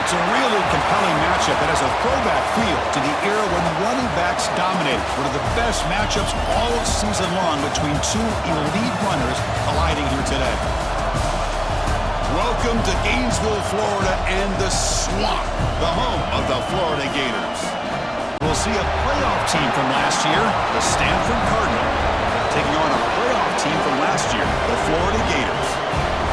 It's a really compelling matchup that has a throwback feel to the era when running backs dominated. One of the best matchups all season long between two elite runners colliding here today. Welcome to Gainesville, Florida, and the Swamp, the home of the Florida Gators. We'll see a playoff team from last year, the Stanford Cardinal, taking on a playoff team from last year, the Florida Gators.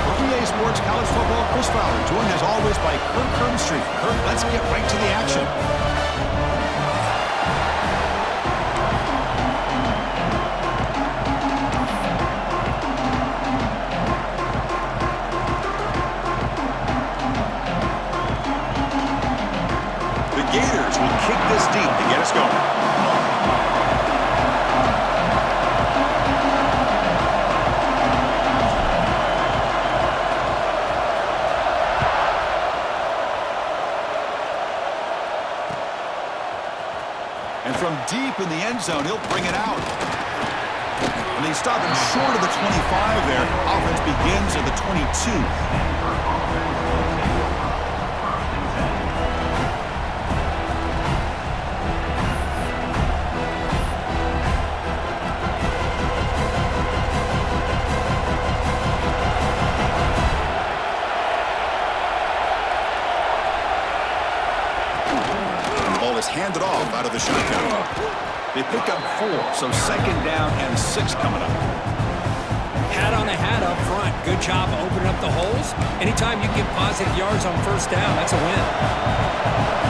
RudyA Sports College Football, Chris Fowler, joined as always by Kirk Herbstreit. Kirk, let's get right to the action. The Gators will kick this deep to get us going. And from deep in the end zone, he'll bring it out. And they stop him short of the 25 there. Offense begins at the 22. Handed off out of the shotgun. They pick up 4, so second down and 6 coming up. Hat on a hat up front. Good job opening up the holes. Anytime you get positive yards on first down, that's a win.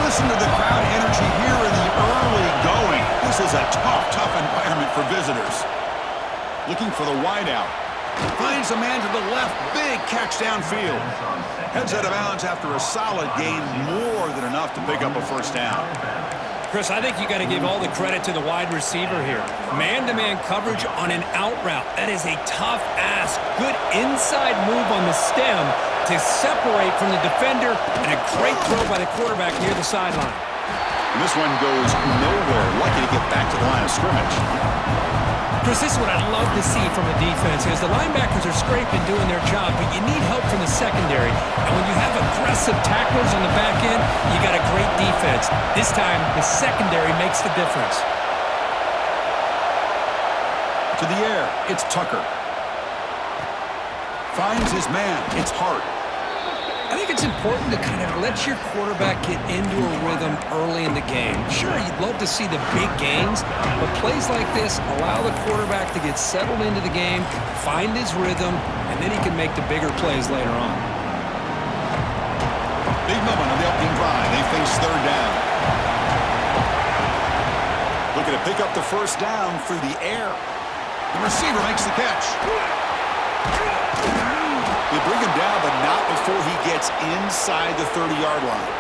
Listen to the crowd energy here in the early going. This is a tough environment for visitors. Looking for the wideout. Finds a man to the left. Big catch downfield. Heads out of bounds after a solid gain, more than enough to pick up a first down. Chris, I think you got to give all the credit to the wide receiver here. Man-to-man coverage on an out route. That is a tough ask. Good inside move on the stem to separate from the defender, and a great throw by the quarterback near the sideline. And this one goes nowhere. Lucky to get back to the line of scrimmage. Chris, this is what I'd love to see from a defense is the linebackers are scraping, doing their job, but you need help from the secondary. And when you have aggressive tacklers on the back end, you got a great defense. This time, the secondary makes the difference. To the air, it's Tucker. Finds his man, it's Hart. I think it's important to kind of let your quarterback get into a rhythm early in the game. Sure, you'd love to see the big gains, but plays like this allow the quarterback to get settled into the game, find his rhythm, and then he can make the bigger plays later on. Big moment on the opening drive. They face third down. Looking to pick up the first down through the air. The receiver makes the catch. They bring him down, but not before he gets inside the 30-yard line.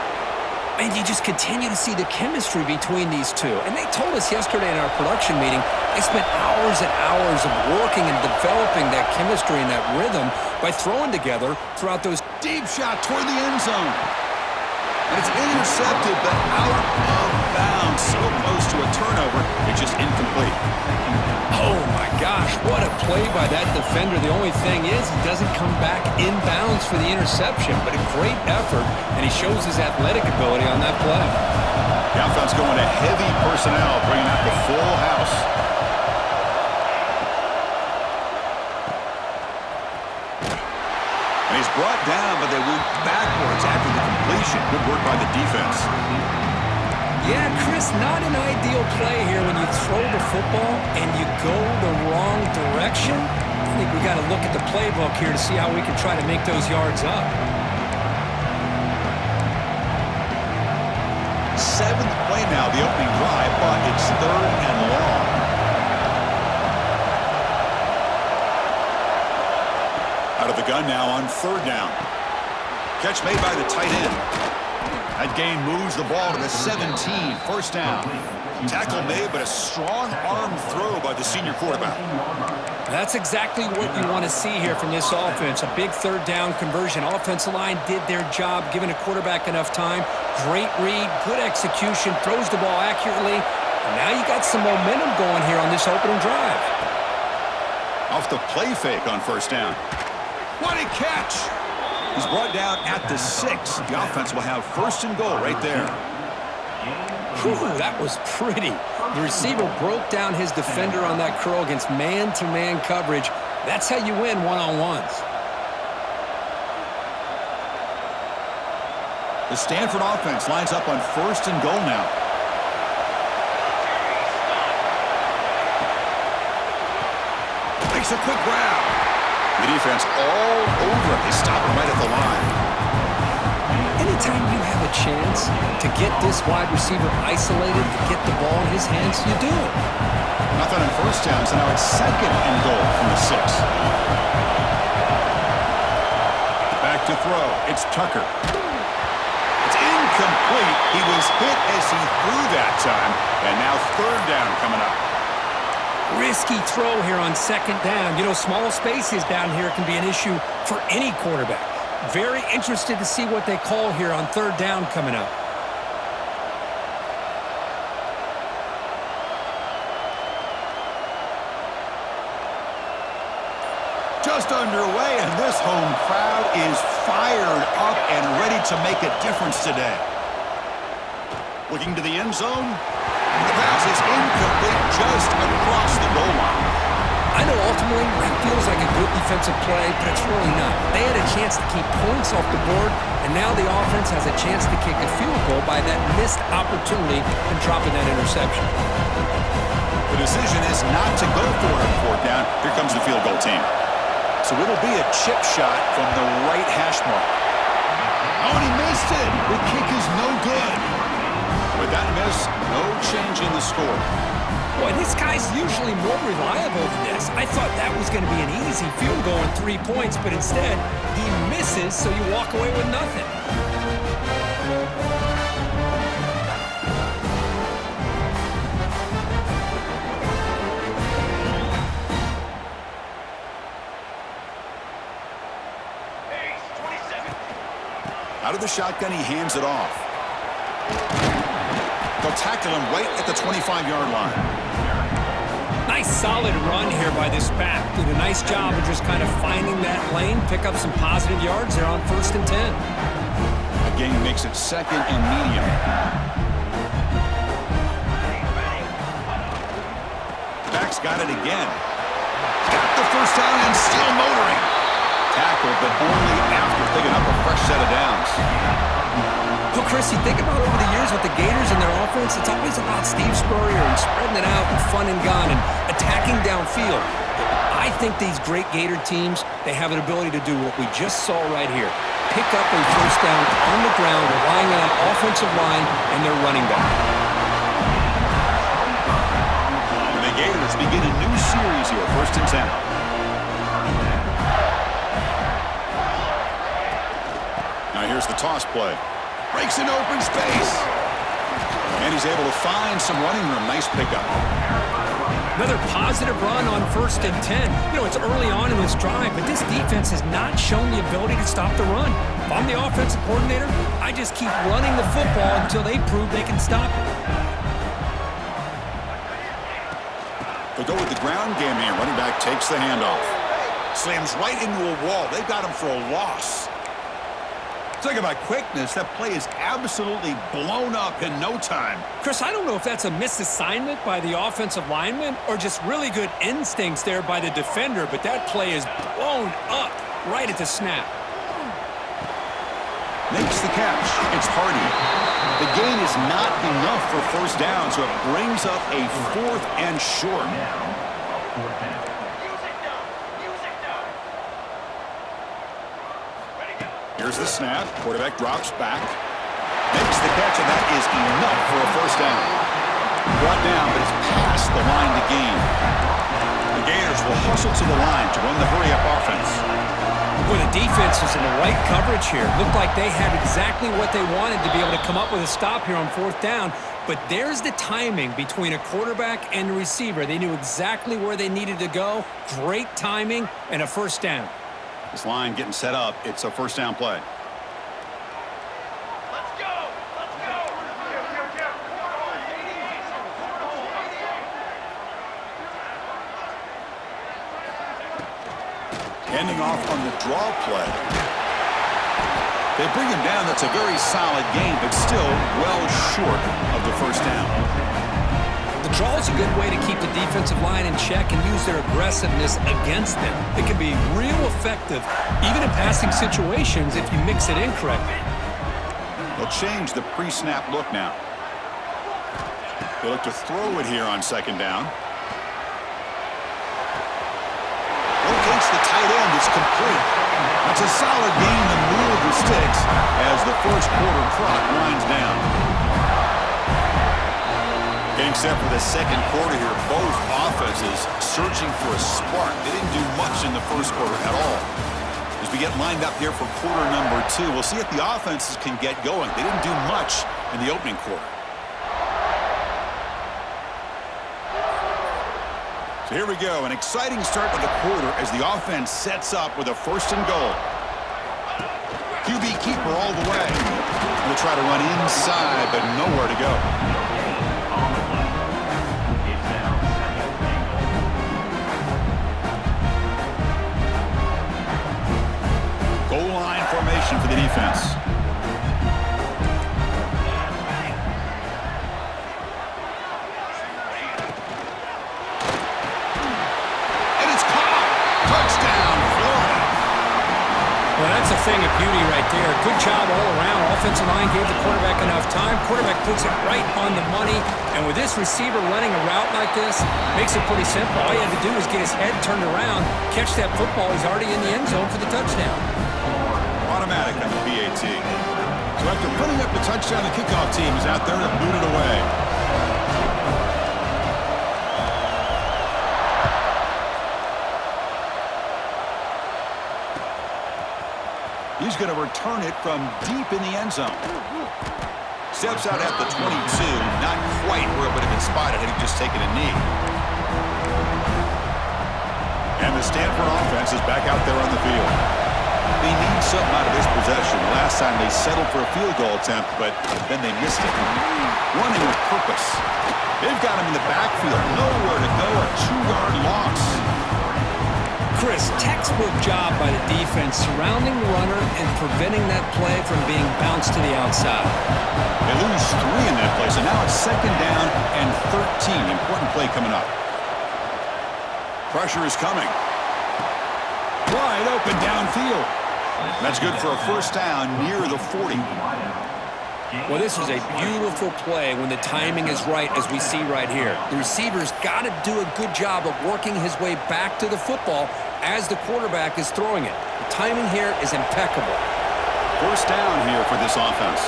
And you just continue to see the chemistry between these two. And they told us yesterday in our production meeting, they spent hours and hours of working and developing that chemistry and that rhythm by throwing together throughout those. Deep shot toward the end zone. And it's intercepted, but out of bounds. So close to a turnover, it's just incomplete. Oh, my gosh, what a play by that defender. The only thing is he doesn't come back inbounds for the interception, but a great effort, and he shows his athletic ability on that play. The offense going to heavy personnel, bringing out the full house. And he's brought down, but they went backwards after the completion. Good work by the defense. Yeah, Chris, not an ideal play here when you throw the football and you go the wrong direction. I think we got to look at the playbook here to see how we can try to make those yards up. 7th play now, the opening drive, but it's third and long. Out of the gun now on third down. Catch made by the tight end. That gain moves the ball to the 17, first down. Tackle made, but a strong arm throw by the senior quarterback. That's exactly what you want to see here from this offense. A big third down conversion. Offensive line did their job, giving a quarterback enough time. Great read, good execution, throws the ball accurately. And now you got some momentum going here on this opening drive. Off the play fake on first down. What a catch! He's brought down at the 6. The offense will have first and goal right there. Whew, that was pretty. The receiver broke down his defender on that curl against man-to-man coverage. That's how you win one-on-ones. The Stanford offense lines up on first and goal now. Makes a quick grab. The defense all over him. They stop him right at the line. Anytime you have a chance to get this wide receiver isolated, to get the ball in his hands, you do it. Nothing on first down, so now it's second and goal from the 6. Back to throw. It's Tucker. It's incomplete. He was hit as he threw that time, and now third down coming up. Risky throw here on second down. You know, small spaces down here can be an issue for any quarterback. Very interested to see what they call here on third down coming up. Just underway, and this home crowd is fired up and ready to make a difference today. Looking to the end zone. The pass is incomplete just across the goal line. I know ultimately that feels like a good defensive play, but it's really not. They had a chance to keep points off the board, and now the offense has a chance to kick a field goal by that missed opportunity and dropping that interception. The decision is not to go for it on fourth down. Here comes the field goal team. So it'll be a chip shot from the right hash mark. Oh, and he missed it. The kick is no good. With that miss, no change in the score. Boy, this guy's usually more reliable than this. I thought that was going to be an easy field goal and 3 points, but instead, he misses, so you walk away with nothing. Out of the shotgun, he hands it off. They'll tackle him right at the 25-yard line. Nice solid run here by this back. Did a nice job of just kind of finding that lane, pick up some positive yards there on first and 10. The game makes it second and medium. Back's got it again. Got the first down and still motoring. Tackled, but only after picking up a fresh set of downs. Well, Chris, you think about over the years with the Gators and their offense, it's always about Steve Spurrier and spreading it out and fun and gun and attacking downfield. I think these great Gator teams, they have an ability to do what we just saw right here. Pick up a first down on the ground, relying on that offensive line and their running back. And the Gators begin a new series here, first and 10. Now here's the toss play. Breaks an open space. And he's able to find some running room. Nice pickup. Another positive run on first and 10. You know, it's early on in this drive, but this defense has not shown the ability to stop the run. If I'm the offensive coordinator, I just keep running the football until they prove they can stop it. They go with the ground game here. Running back takes the handoff. Slams right into a wall. They've got him for a loss. Talking about quickness, that play is absolutely blown up in no time. Chris, I don't know if that's a misassignment by the offensive lineman or just really good instincts there by the defender, but that play is blown up right at the snap. Makes the catch. It's Hardy. The gain is not enough for first down, so it brings up a fourth and short. Here's the snap. Quarterback drops back. Makes the catch, and that is enough for a first down. Brought down, but it's past the line to gain. The Gators will hustle to the line to run the hurry-up offense. Well, the defense is in the right coverage here. Looked like they had exactly what they wanted to be able to come up with a stop here on fourth down. But there's the timing between a quarterback and a receiver. They knew exactly where they needed to go. Great timing and a first down. This line getting set up. It's a first down play. Let's go! Let's go! Handing off on the draw play. They bring him down. That's a very solid game, but still well short of the first down. The draw is a good way to keep the defensive line in check and use their aggressiveness against them. It can be real effective, even in passing situations, if you mix it in correctly. They'll change the pre-snap look now. They look to throw it here on second down. Locates the tight end. It's complete. That's a solid gain in the middle of the sticks as the first quarter clock winds down. Getting set for the second quarter here. Both offenses searching for a spark. They didn't do much in the first quarter at all. As we get lined up here for quarter number 2, we'll see if the offenses can get going. They didn't do much in the opening quarter. So here we go, an exciting start to the quarter as the offense sets up with a 1st and goal. QB keeper all the way. We'll try to run inside, but nowhere to go. Goal line formation for the defense. That's a thing of beauty right there. Good job all around. Offensive line gave the quarterback enough time. Quarterback puts it right on the money. And with this receiver running a route like this, makes it pretty simple. All you had to do is get his head turned around, catch that football. He's already in the end zone for the touchdown. Automatic on the PAT. So after putting up the touchdown, the kickoff team is out there to boot it away. He's going to return it from deep in the end zone. Steps out at the 22. Not quite where it would have been spotted had he just taken a knee. And the Stanford offense is back out there on the field. They need something out of this possession. Last time they settled for a field goal attempt, but then they missed it. Running with purpose. They've got him in the backfield. Nowhere to go. A 2-yard loss. Chris, textbook job by the defense surrounding the runner and preventing that play from being bounced to the outside. They lose 3 in that play, so now it's 2nd down and 13. Important play coming up. Pressure is coming. Wide open downfield. That's good for a 1st down near the 40. Well, this is a beautiful play when the timing is right, as we see right here. The receiver's got to do a good job of working his way back to the football as the quarterback is throwing it. The timing here is impeccable. 1st down here for this offense.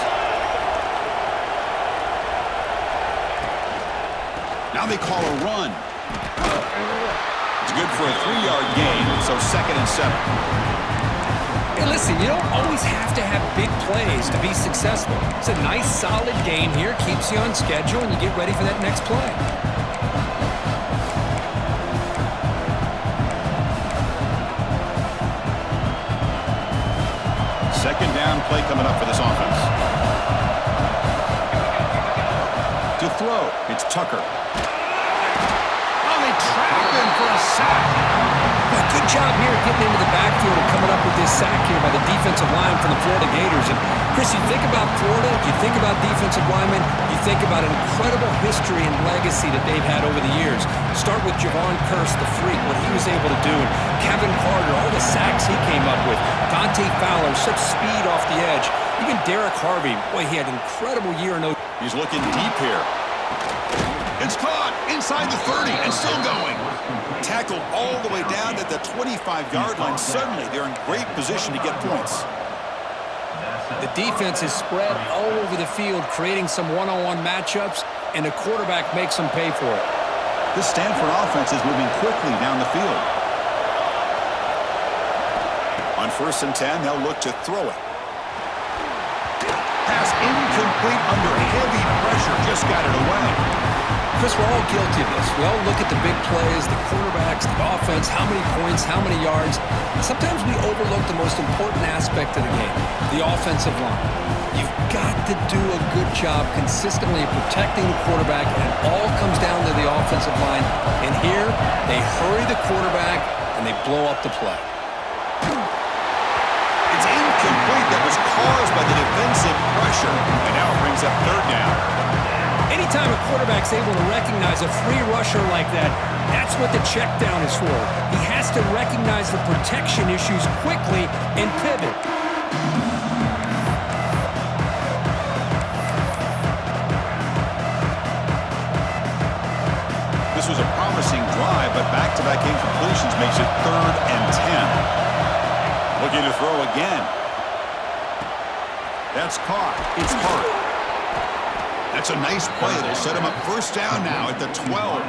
Now they call a run. It's good for a 3-yard gain, so 2nd and 7. Hey, listen, you don't always have to have big plays to be successful. It's a nice, solid game here. Keeps you on schedule, and you get ready for that next play. Second down play coming up for this offense. To throw, it's Tucker. Oh, they trap him for a sack. Good job here getting into the backfield and coming up with this sack here by the defensive line from the Florida Gators. And Chris, you think about Florida, you think about defensive linemen, you think about an incredible history and legacy that they've had over the years. Start with Javon Kearse, the freak, what he was able to do. And Kevin Carter, all the sacks he came up with. Dante Fowler, such speed off the edge. Even Derek Harvey, boy, he had an incredible year. He's looking deep here. It's caught inside the 30 and still going. Tackled all the way down at the 25-yard line. Suddenly, they're in great position to get points. The defense is spread all over the field, creating some one-on-one matchups, and the quarterback makes them pay for it. This Stanford offense is moving quickly down the field. On 1st and 10, they'll look to throw it. Pass incomplete under heavy pressure. Just got it away. Chris, we're all guilty of this. We all look at the big plays, the quarterbacks, the offense, how many points, how many yards. Sometimes we overlook the most important aspect of the game, the offensive line. You've got to do a good job consistently protecting the quarterback, and it all comes down to the offensive line. And here, they hurry the quarterback, and they blow up the play. It's incomplete. The by the defensive pressure. And now it brings up third down. Anytime a quarterback's able to recognize a free rusher like that, that's what the check down is for. He has to recognize the protection issues quickly and pivot. This was a promising drive, but back-to-back incompletions makes it 3rd and 10. Looking to throw again. That's caught. It's hard. That's a nice play. It'll set him up first down now at the 12.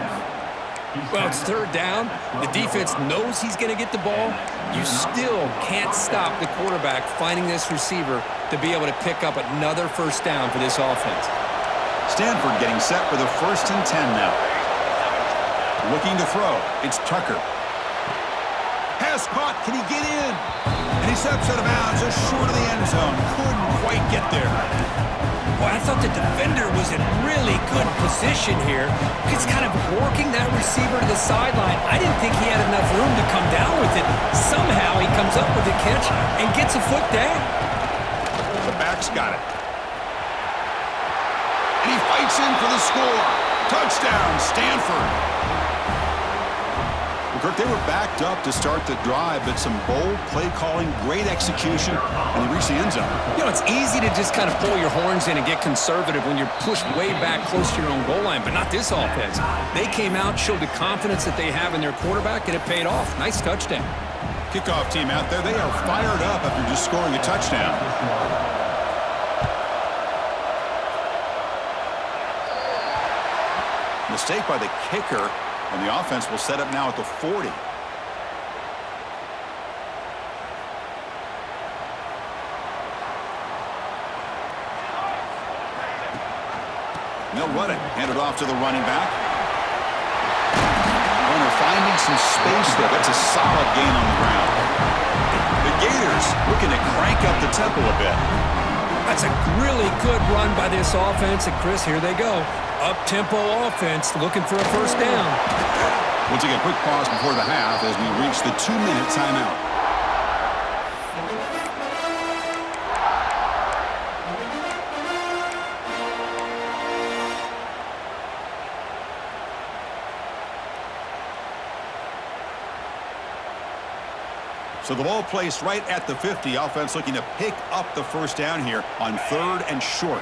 Well, it's third down. The defense knows he's going to get the ball. You still can't stop the quarterback finding this receiver to be able to pick up another first down for this offense. Stanford getting set for the 1st and 10 now. Looking to throw. It's Tucker. Pass caught. Can he get in? And he steps out of bounds just short of the end zone. Couldn't quite get there. Well, I thought the defender was in really good position here. He's kind of working that receiver to the sideline. I didn't think he had enough room to come down with it. Somehow he comes up with the catch and gets a foot down. The back's got it. And he fights in for the score. Touchdown, Stanford. Well, Kirk, they were backed up to start the drive, but some bold play calling, great execution, and they reached the end zone. You know, it's easy to just kind of pull your horns in and get conservative when you're pushed way back close to your own goal line, but not this offense. They came out, showed the confidence that they have in their quarterback, and it paid off. Nice touchdown. Kickoff team out there, they are fired up after just scoring a touchdown. Mistake by the kicker, and the offense will set up now at the 40. They'll run it. Hand it off to the running back. Runner finding some space there. That's a solid gain on the ground. The Gators looking to crank up the tempo a bit. That's a really good run by this offense. And, Chris, here they go. Up-tempo offense looking for a first down. We'll take a quick pause before the half as we reach the 2-minute timeout. So the ball placed right at the 50. Offense looking to pick up the first down here on 3rd and short.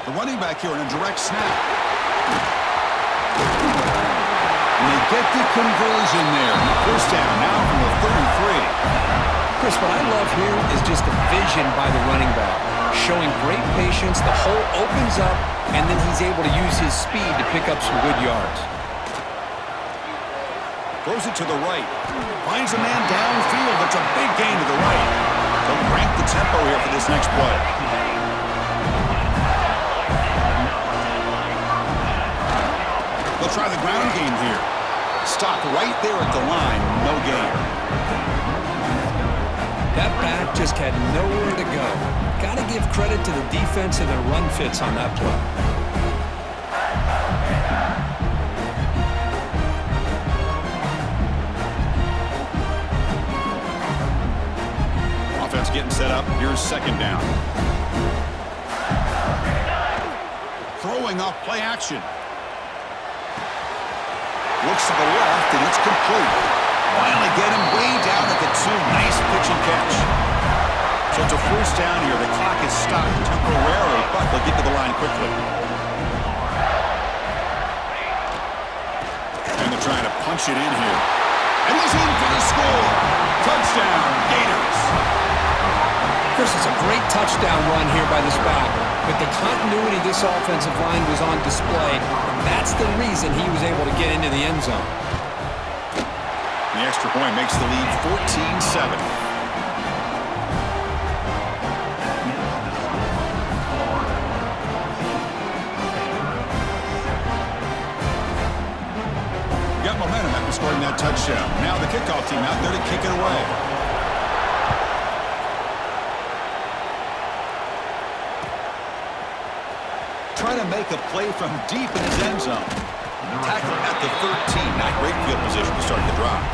The running back here on a direct snap. And they get the conversion there. First down now from the 33. Chris, what I love here is just the vision by the running back. Showing great patience, the hole opens up, and then he's able to use his speed to pick up some good yards. Throws it to the right. Finds a man downfield. That's a big gain to the right. They'll crank the tempo here for this next play. They'll try the ground game here. Stop right there at the line. No gain. That back just had nowhere to go. Got to give credit to the defense and their run fits on that play. Offense getting set up. Here's second down. Throwing off play action. Looks to the left, and it's complete. Finally get him way down at the 2. Nice pitch and catch. So it's a first down here. The clock is stopped temporarily, but they'll get to the line quickly. And they're trying to punch it in here. And he's in for the score. Touchdown, Gators. Chris, it's a great touchdown run here by this back, but the continuity of this offensive line was on display, and that's the reason he was able to get into the end zone. The extra point makes the lead 14-7. Got momentum after scoring that touchdown. Now the kickoff team out there to kick it away. Trying to make a play from deep in his end zone. Tackle at the 13. Not great field position to start the drive.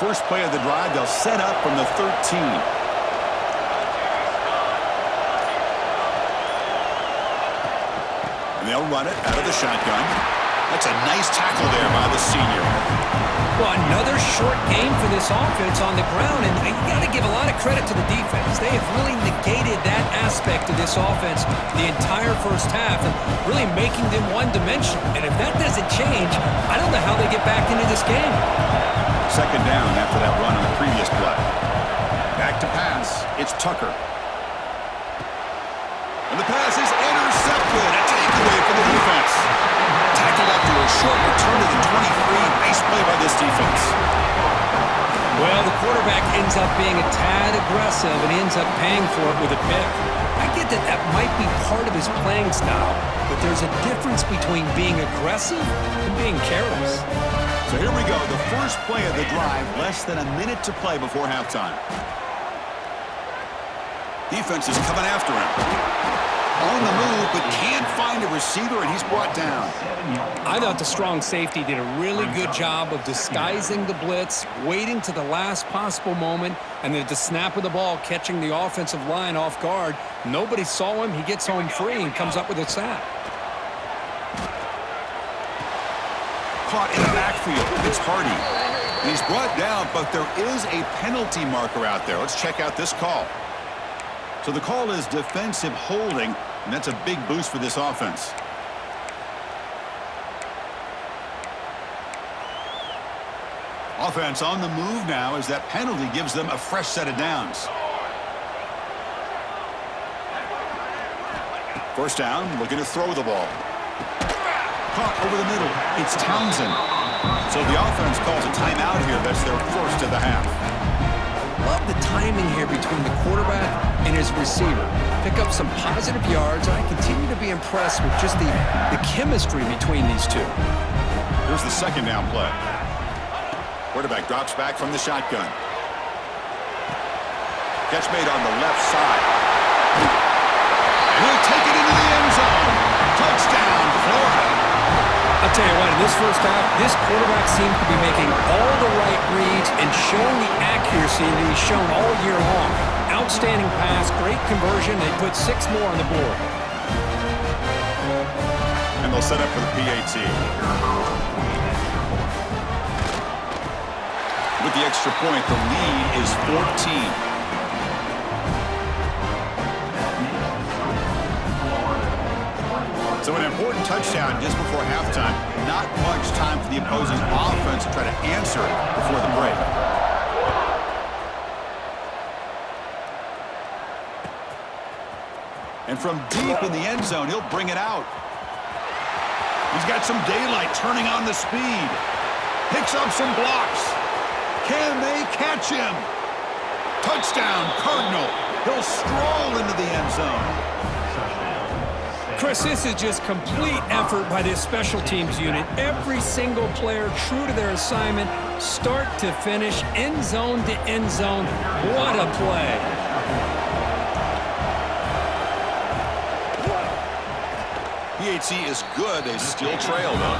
first play of the drive, they'll set up from the 13. And they'll run it out of the shotgun. That's a nice tackle there by the senior. Well, another short game for this offense on the ground, and you got to give a lot of credit to the defense. They have really negated that aspect of this offense the entire first half and really making them one-dimensional. And if that doesn't change, I don't know how they get back into this game. Second down after that run on the previous play. Back to pass. It's Tucker. And the pass is intercepted. A takeaway for the defense. Tackled after a short return to the 23. Nice play by this defense. Well, the quarterback ends up being a tad aggressive and ends up paying for it with a pick. I get that that might be part of his playing style, but there's a difference between being aggressive and being careless. So here we go. The first play of the drive. Less than a minute to play before halftime. Defense is coming after him. On the move, but can't find a receiver, and he's brought down. I thought the strong safety did a really good job of disguising the blitz, waiting to the last possible moment, and then at the snap of the ball, catching the offensive line off guard. Nobody saw him. He gets home free and comes up with a sack. Caught in the backfield. It's Hardy. And he's brought down, but there is a penalty marker out there. Let's check out this call. So the call is defensive holding, and that's a big boost for this offense. Offense on the move now as that penalty gives them a fresh set of downs. First down, looking to throw the ball. Caught over the middle. It's Townsend. So the offense calls a timeout here. That's their first of the half. Love the timing here between the quarterback and his receiver. Pick up some positive yards, and I continue to be impressed with just the chemistry between these two. Here's the second down play. Quarterback drops back from the shotgun. Catch made on the left side. And he'll take it into the end zone. Touchdown, Florida. I'll tell you what, in this first half, this quarterback seems to be making all the right reads and showing the accuracy that he's shown all year long. Outstanding pass, great conversion. They put 6 more on the board. And they'll set up for the PAT. With the extra point, the lead is 14. So an important touchdown just before halftime. Not much time for the opposing offense to try to answer before the break. And from deep in the end zone, he'll bring it out. He's got some daylight turning on the speed. Picks up some blocks. Can they catch him? Touchdown, Cardinal. He'll stroll into the end zone. Chris, this is just complete effort by this special teams unit. Every single player true to their assignment, start to finish, end zone to end zone. What a play. PAT is good. They still trail, though.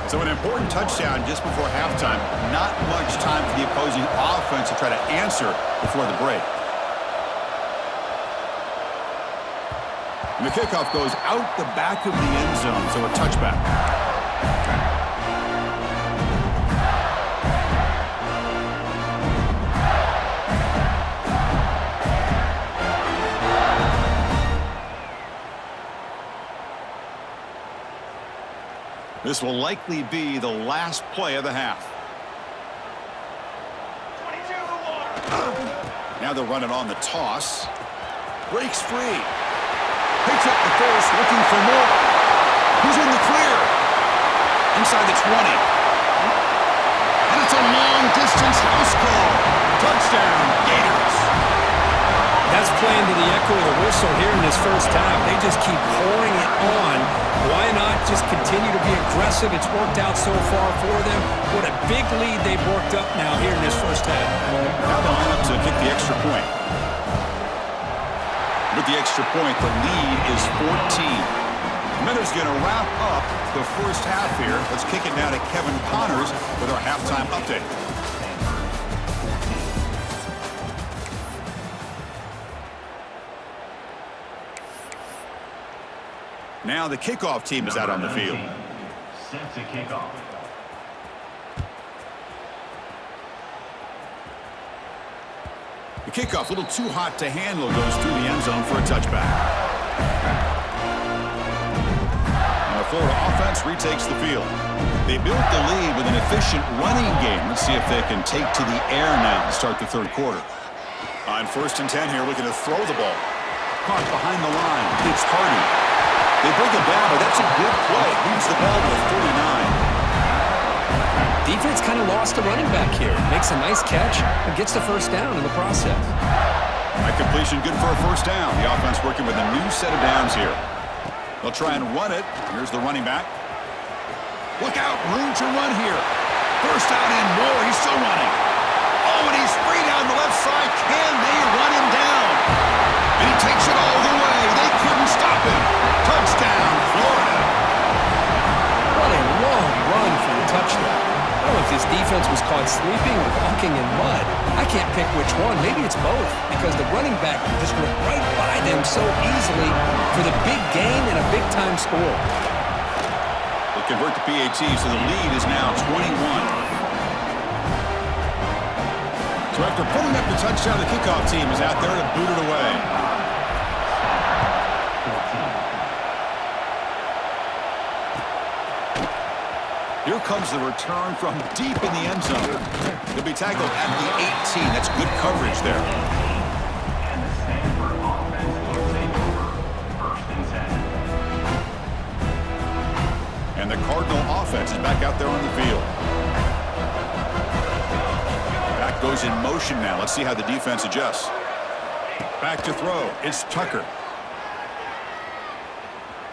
So an important touchdown just before halftime. Not much time for the opposing offense to try to answer before the break. And the kickoff goes out the back of the end zone, so a touchback. This will likely be the last play of the half. 22-1. Now they'll run it on the toss. Breaks free. Picks up the first, looking for more. Who's in the clear? Inside the 20. And it's a long-distance house call. Touchdown, Gators. That's playing to the echo of the whistle here in this first half. They just keep pouring it on. Why not just continue to be aggressive? It's worked out so far for them. What a big lead they've worked up now here in this first half. Now they'll line up to kick the extra point. With the extra point, the lead is 14. Minutes going to wrap up the first half here. Let's kick it now to Kevin Connors with our halftime update. Now the kickoff team is out on the field. Set to kick off. The kickoff, a little too hot to handle, goes through the end zone for a touchback. And the Florida offense retakes the field. They built the lead with an efficient running game. Let's see if they can take to the air now to start the third quarter. On 1st and 10 here, looking to throw the ball. Caught behind the line. It's Hardy. They bring it down, but that's a good play. Leads the ball to 49. Defense kind of lost a running back here. Makes a nice catch and gets the first down in the process. That completion good for a first down. The offense working with a new set of downs here. They'll try and run it. Here's the running back. Look out, room to run here. First down and more. He's still running. Oh, and he's free down the left side. Can they run him down? And he takes it all the way. They couldn't stop him. Touchdown, Florida. What a long run for the touchdown. I don't know if this defense was caught sleeping or walking in mud. I can't pick which one. Maybe it's both, because the running back just went right by them so easily for the big gain and a big-time score. They convert the PAT, so the lead is now 21. So after putting up the touchdown, the kickoff team is out there to boot it away. Here comes the return from deep in the end zone. He'll be tackled at the 18. That's good coverage there. And the Stanford offense will take over 1st and 10. And the Cardinal offense is back out there on the field. Back goes in motion now. Let's see how the defense adjusts. Back to throw. It's Tucker.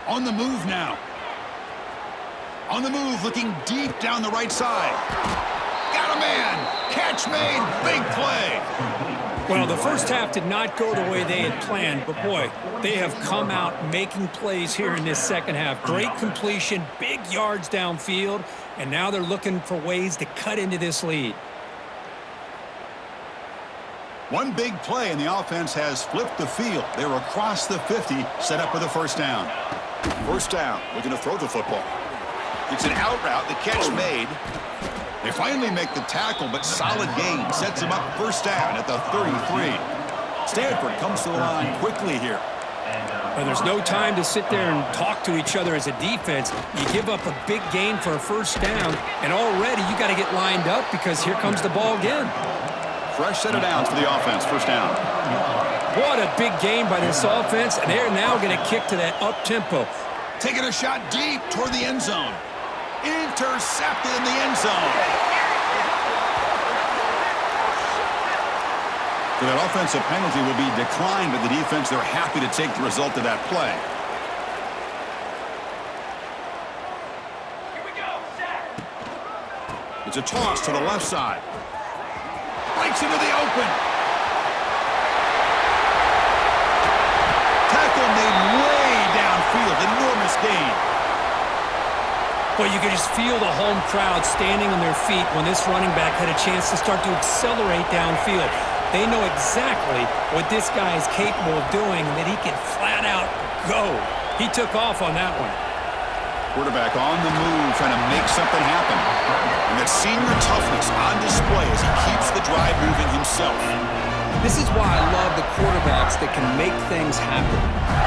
On the move now. On the move, looking deep down the right side. Got a man. Catch made. Big play. Well, the first half did not go the way they had planned, but boy, they have come out making plays here in this second half. Great completion, big yards downfield, and now they're looking for ways to cut into this lead. One big play, and the offense has flipped the field. They're across the 50, set up with a first down. First down, looking to throw the football. It's an out route, the catch made. They finally make the tackle, but solid gain. Sets him up first down at the 33. Stanford comes to the line quickly here. Well, there's no time to sit there and talk to each other as a defense. You give up a big gain for a first down, and already you got to get lined up because here comes the ball again. Fresh set of downs for the offense, first down. What a big gain by this offense, and they're now going to kick to that up-tempo. Taking a shot deep toward the end zone. Intercepted in the end zone. So that offensive penalty will be declined by the defense. They're happy to take the result of that play. Here we go, set. It's a toss to the left side. Breaks into the open. Tackle made way downfield. Enormous gain. But you could just feel the home crowd standing on their feet when this running back had a chance to start to accelerate downfield. They know exactly what this guy is capable of doing and that he can flat out go. He took off on that one. Quarterback on the move, trying to make something happen. And that senior toughness on display as he keeps the drive moving himself. This is why I love the quarterbacks that can make things happen.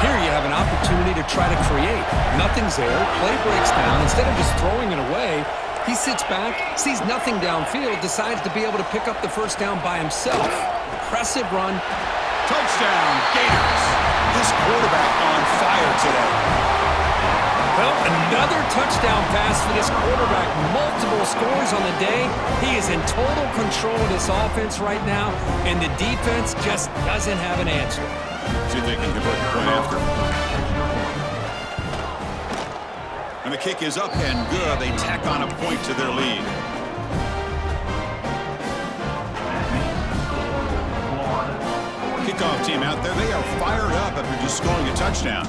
Here you have an opportunity to try to create. Nothing's there, play breaks down. Instead of just throwing it away, he sits back, sees nothing downfield, decides to be able to pick up the first down by himself. Impressive run. Touchdown, Gators. This quarterback on fire today. Well, another touchdown pass for this quarterback. Multiple scores on the day. He is in total control of this offense right now, and the defense just doesn't have an answer. See if they can convert the point after. And the kick is up and good. They tack on a point to their lead. Kickoff team out there. They are fired up after just scoring a touchdown.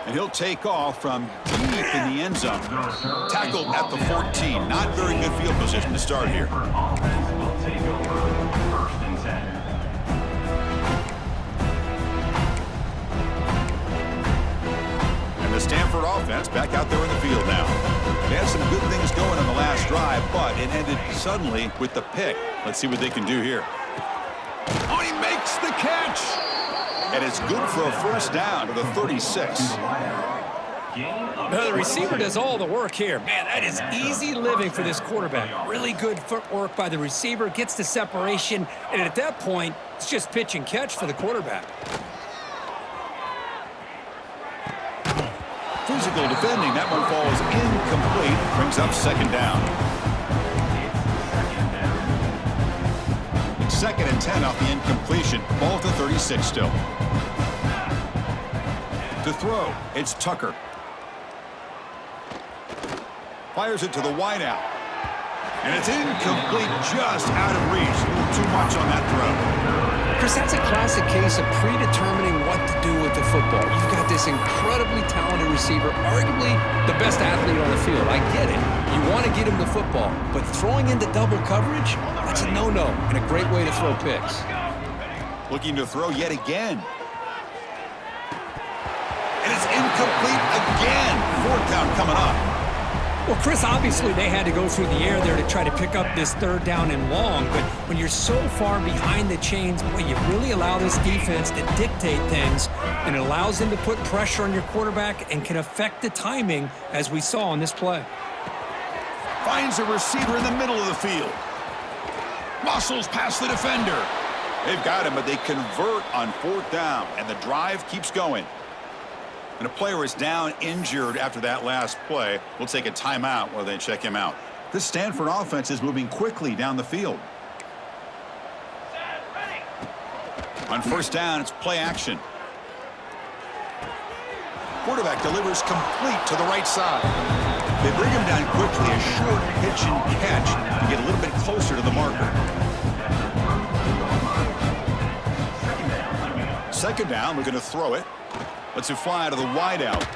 And he'll take off from deep in the end zone. Tackled at the 14. Not very good field position to start here. Offense will take over 1st and 10. And the Stanford offense back out there in the field now. They had some good things going on the last drive, but it ended suddenly with the pick. Let's see what they can do here. Oh, he makes the catch! And it's good for a first down to the 36. Now, the receiver does all the work here. Man, that is easy living for this quarterback. Really good footwork by the receiver, gets the separation, and at that point, it's just pitch and catch for the quarterback. Physical defending. That one falls incomplete. Brings up second down. Second and 10 off the incompletion. Ball at the 36 still. To throw, it's Tucker. Fires it to the wideout. And it's incomplete, just out of reach. A little too much on that throw. Chris, that's a classic case of predetermining what to do with the football. You've got this incredibly talented receiver, arguably the best athlete on the field. I get it. You want to get him the football, but throwing into double coverage, that's a no-no and a great way to throw picks. Looking to throw yet again. And it's incomplete again. Fourth down coming up. Well, Chris, obviously they had to go through the air there to try to pick up this third down and long, but when you're so far behind the chains, boy, you really allow this defense to dictate things, and it allows them to put pressure on your quarterback and can affect the timing, as we saw on this play. Finds a receiver in the middle of the field. Muscles past the defender. They've got him, but they convert on fourth down, and the drive keeps going. And a player is down injured after that last play. We'll take a timeout while they check him out. This Stanford offense is moving quickly down the field. On first down, it's play action. Quarterback delivers complete to the right side. They bring him down quickly, a short pitch and catch to get a little bit closer to the marker. Second down, looking to throw it. Lets it fly to the wideout.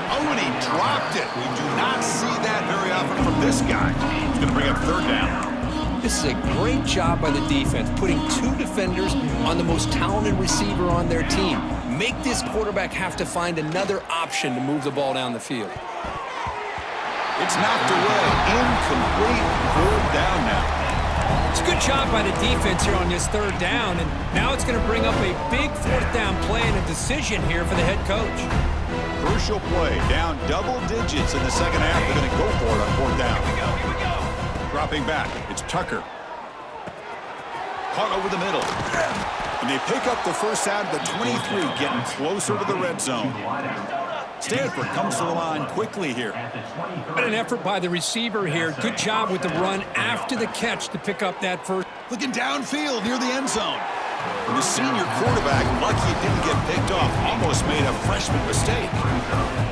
Oh, and he dropped it. We do not see that very often from this guy. He's going to bring up third down. This is a great job by the defense, putting two defenders on the most talented receiver on their team. Make this quarterback have to find another option to move the ball down the field. It's knocked away. Incomplete. Fourth down now. It's a good job by the defense here on this third down, and now it's going to bring up a big fourth down play and a decision here for the head coach. Crucial play. Down double digits in the second half. They're going to go for it on fourth down. Here we go. Dropping back. It's Tucker. Caught over the middle. And they pick up the first out of the 23, getting closer to the red zone. Stanford comes to the line quickly here. And an effort by the receiver here. Good job with the run after the catch to pick up that first. Looking downfield near the end zone. And the senior quarterback, lucky it didn't get picked off, almost made a freshman mistake.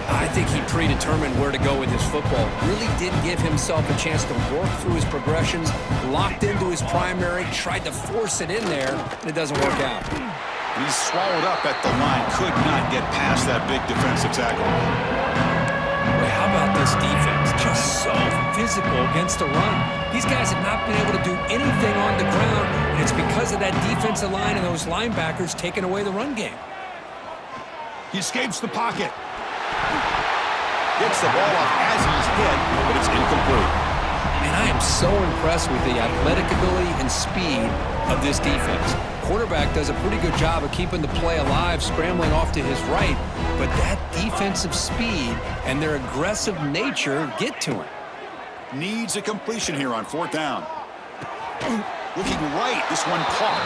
I think he predetermined where to go with his football. Really did give himself a chance to work through his progressions, locked into his primary, tried to force it in there, and it doesn't work out. He's swallowed up at the line, could not get past that big defensive tackle. Well, how about this defense? Just so physical against the run. These guys have not been able to do anything on the ground, and it's because of that defensive line and those linebackers taking away the run game. He escapes the pocket. Gets the ball off as he's hit, but it's incomplete. And I am so impressed with the athletic ability and speed of this defense. Quarterback does a pretty good job of keeping the play alive, scrambling off to his right, but that defensive speed and their aggressive nature get to him. Needs a completion here on fourth down. Looking right, this one caught.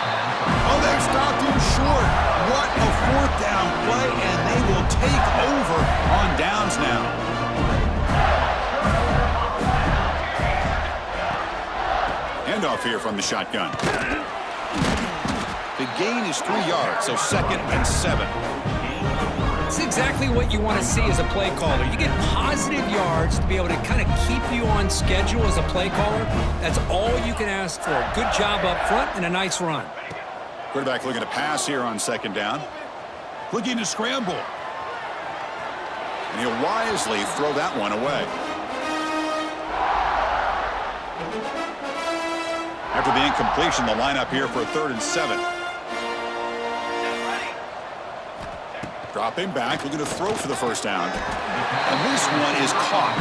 Oh, they've stopped him short. What a fourth down play, and they will take over on downs now. Handoff here from the shotgun. The gain is 3 yards, so 2nd and 7. It's exactly what you want to see as a play caller. You get positive yards to be able to kind of keep you on schedule as a play caller. That's all you can ask for. Good job up front and a nice run. Quarterback looking to pass here on second down. Looking to scramble. And he'll wisely throw that one away. After the incompletion, the lineup here for a 3rd and 7. Dropping back, looking to throw for the first down. And this one is caught.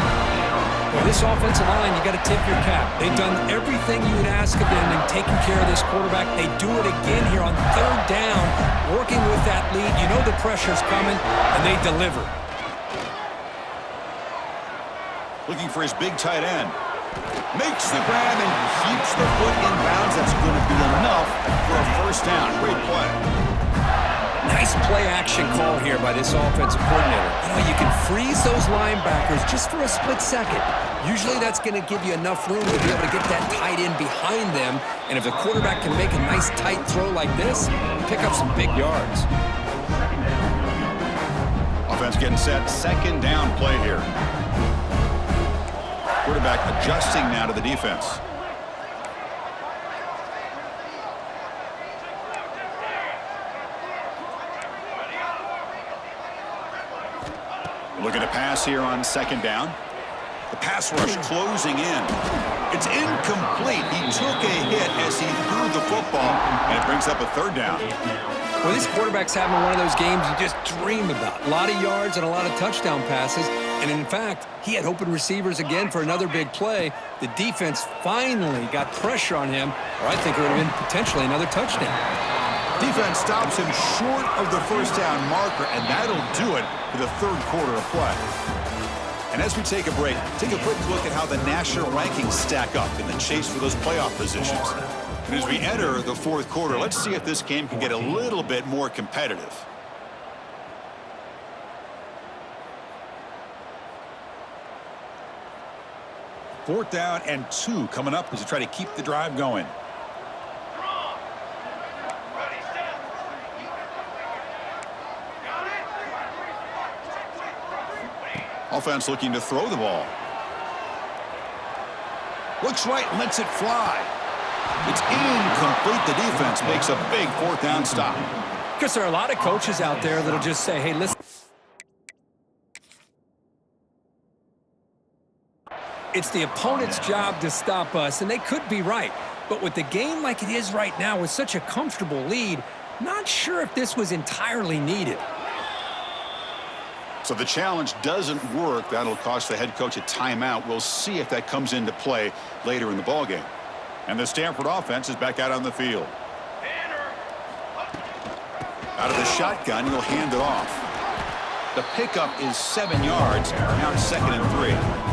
Well, this offensive line, you got to tip your cap. They've done everything you would ask of them in taking care of this quarterback. They do it again here on 3rd down, working with that lead. You know the pressure's coming, and they deliver. Looking for his big tight end. Makes the grab and keeps the foot in bounds. That's going to be enough for a first down. Great play. Nice play-action call here by this offensive coordinator. You know, you can freeze those linebackers just for a split second. Usually that's going to give you enough room to be able to get that tight end behind them. And if the quarterback can make a nice tight throw like this, pick up some big yards. Offense getting set. 2nd down play here. Quarterback adjusting now to the defense. Looking to pass here on 2nd down. The pass rush closing in. It's incomplete. He took a hit as he threw the football, and it brings up a 3rd down. Well, this quarterback's having one of those games you just dream about. A lot of yards and a lot of touchdown passes. And in fact, he had open receivers again for another big play. The defense finally got pressure on him, or I think it would have been potentially another touchdown. Defense stops him short of the first down marker, and that'll do it for the 3rd quarter of play. And as we take a break, take a quick look at how the national rankings stack up in the chase for those playoff positions. And as we enter the 4th quarter, let's see if this game can get a little bit more competitive. Fourth down and 2 coming up as you try to keep the drive going. Offense looking to throw the ball. Looks right, lets it fly. It's incomplete. The defense makes a big 4th down stop. Because there are a lot of coaches out there that'll just say, hey, listen. It's the opponent's job to stop us, and they could be right. But with the game like it is right now with such a comfortable lead, not sure if this was entirely needed. So the challenge doesn't work. That'll cost the head coach a timeout. We'll see if that comes into play later in the ballgame. And the Stanford offense is back out on the field. Out of the shotgun, he'll hand it off. The pickup is 7 yards. Now it's 2nd and 3.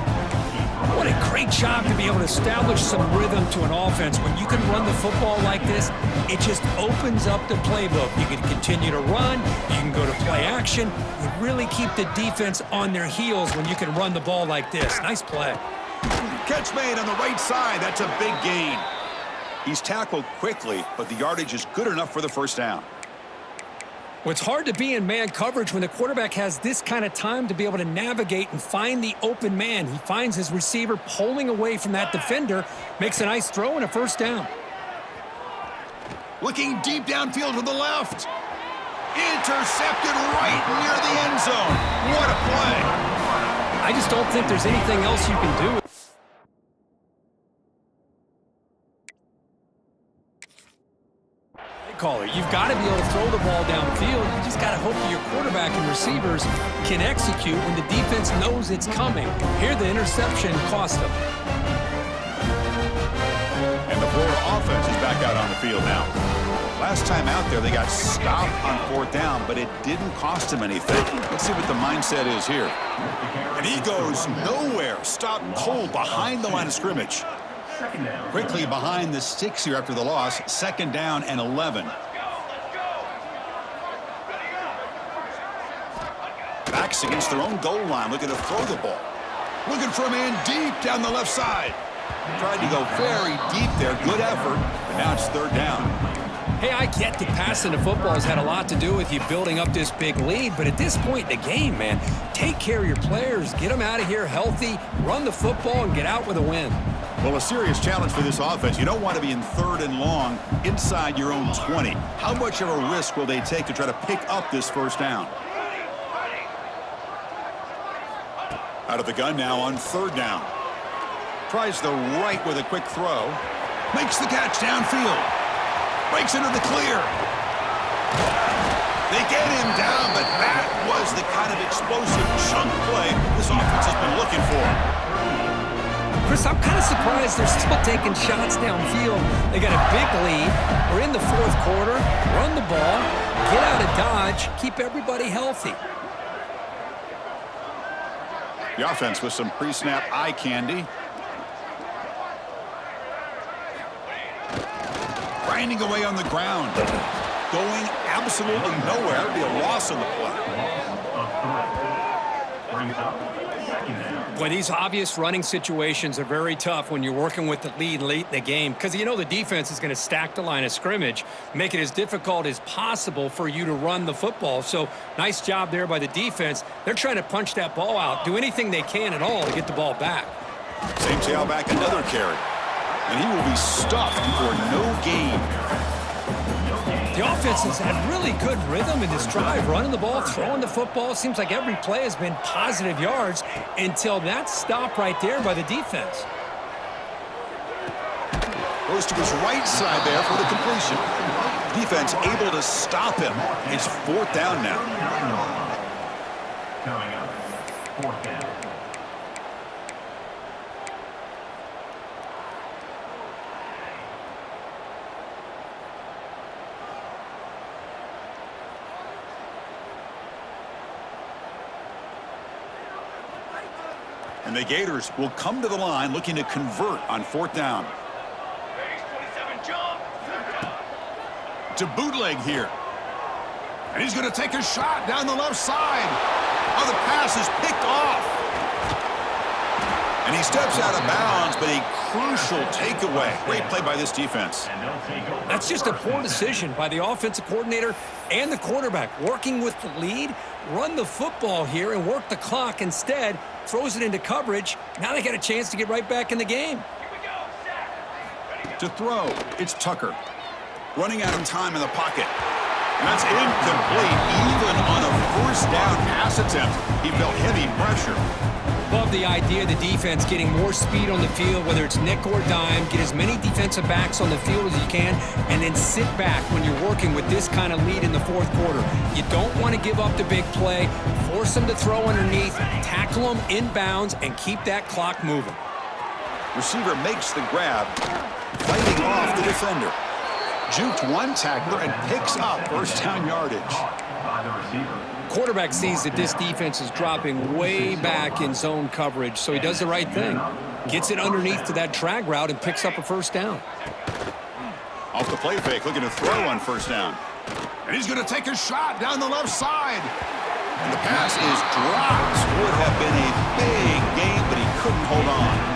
What a great job to be able to establish some rhythm to an offense. When you can run the football like this, it just opens up the playbook. You can continue to run. You can go to play action. You really keep the defense on their heels when you can run the ball like this. Nice play. Catch made on the right side. That's a big gain. He's tackled quickly, but the yardage is good enough for the first down. Well, it's hard to be in man coverage when the quarterback has this kind of time to be able to navigate and find the open man. He finds his receiver pulling away from that defender, makes a nice throw and a first down. Looking deep downfield to the left. Intercepted right near the end zone. What a play. I just don't think there's anything else you can do. Caller, you've got to be able to throw the ball downfield. You just got to hope that your quarterback and receivers can execute when the defense knows it's coming. Here, the interception cost them. And the Florida offense is back out on the field now. Last time out there, they got stopped on 4th down, but it didn't cost him anything. Let's see what the mindset is here. And he goes nowhere. Stopped cold behind the line of scrimmage. Quickly behind the sticks here after the loss. 2nd down and 11. Backs against their own goal line, looking to throw the ball. Looking for a man deep down the left side. Tried to go very deep there. Good effort, but now it's 3rd down. Hey, I get that passing the football has had a lot to do with you building up this big lead, but at this point in the game, man, take care of your players, get them out of here healthy, run the football, and get out with a win. Well, a serious challenge for this offense. You don't want to be in 3rd and long inside your own 20. How much of a risk will they take to try to pick up this first down? Out of the gun now on 3rd down. Tries the right with a quick throw. Makes the catch downfield. Breaks into the clear. They get him down, but that was the kind of explosive chunk play this offense has been looking for. Chris, I'm kind of surprised they're still taking shots downfield. They got a big lead. We're in the 4th quarter. Run the ball. Get out of Dodge. Keep everybody healthy. The offense with some pre-snap eye candy. Grinding away on the ground. Going absolutely nowhere. It would be a loss on the play. Brings up 2nd down. Boy, these obvious running situations are very tough when you're working with the lead late in the game because you know the defense is going to stack the line of scrimmage, make it as difficult as possible for you to run the football. So nice job there by the defense. They're trying to punch that ball out, do anything they can at all to get the ball back. Same tailback, another carry. And he will be stuffed for no gain. The offense has had really good rhythm in this drive, running the ball, throwing the football. Seems like every play has been positive yards until that stop right there by the defense. Goes to his right side there for the completion. Defense able to stop him. It's 4th down now. Coming up, 4th down. And the Gators will come to the line looking to convert on 4th down. To bootleg here. And he's going to take a shot down the left side. Oh, the pass is picked off. And he steps out of bounds, but a crucial takeaway. Great play by this defense. That's just a poor decision by the offensive coordinator and the quarterback. Working with the lead, run the football here and work the clock. Instead, throws it into coverage. Now they got a chance to get right back in the game. To throw, it's Tucker. Running out of time in the pocket. And that's incomplete. Even on a 1st down pass attempt, he felt heavy pressure. Love the idea of the defense getting more speed on the field, whether it's nickel or dime. Get as many defensive backs on the field as you can, and then sit back when you're working with this kind of lead in the 4th quarter. You don't want to give up the big play. Force them to throw underneath, tackle them inbounds, and keep that clock moving. Receiver makes the grab, fighting off the defender. Juked one tackler and picks up 1st down yardage. By the receiver. Quarterback sees that this defense is dropping way back in zone coverage, so he does the right thing. Gets it underneath to that drag route and picks up a 1st down. Off the play fake, looking to throw on 1st down. And he's going to take a shot down the left side. And the pass is dropped. Would have been a big game, but he couldn't hold on.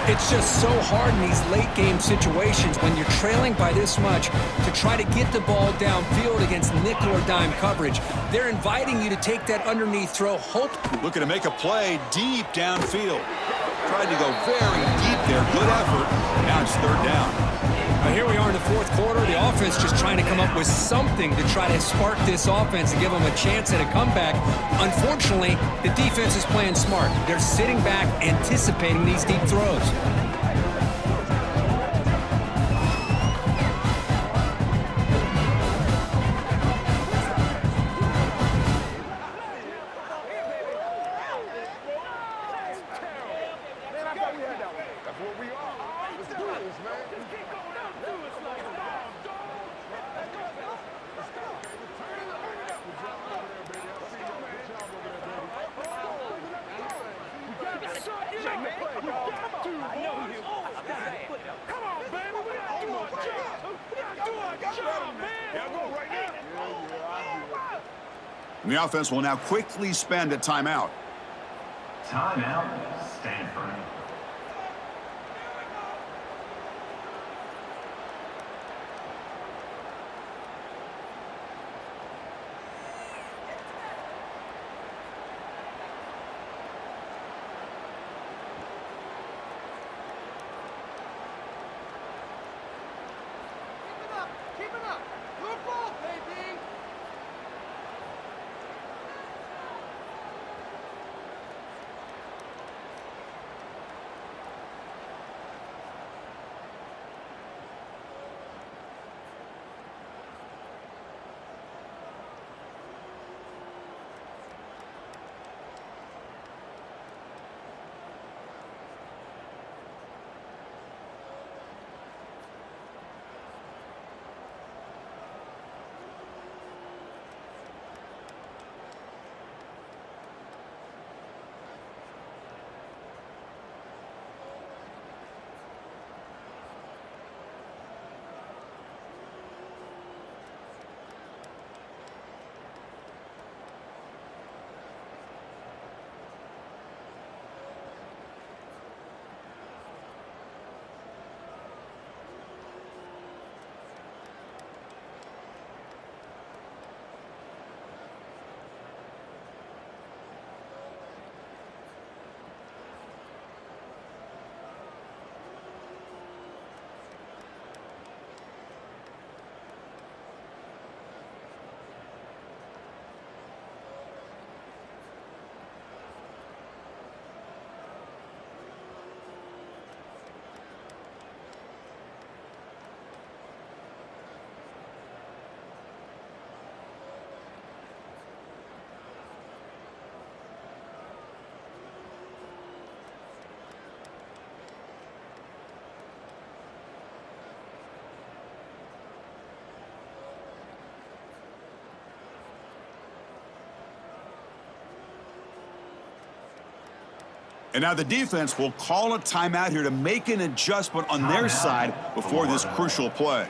It's just so hard in these late game situations when you're trailing by this much to try to get the ball downfield against nickel or dime coverage. They're inviting you to take that underneath throw. Looking to make a play deep downfield. Tried to go very deep there. Good effort. Now it's 3rd down. Here we are in the 4th quarter. The offense just trying to come up with something to try to spark this offense and give them a chance at a comeback. Unfortunately, the defense is playing smart. They're sitting back, anticipating these deep throws. And the offense will now quickly spend a timeout. Timeout, Stanford. And now the defense will call a timeout here to make an adjustment on their side before this crucial play.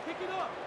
Pick it up.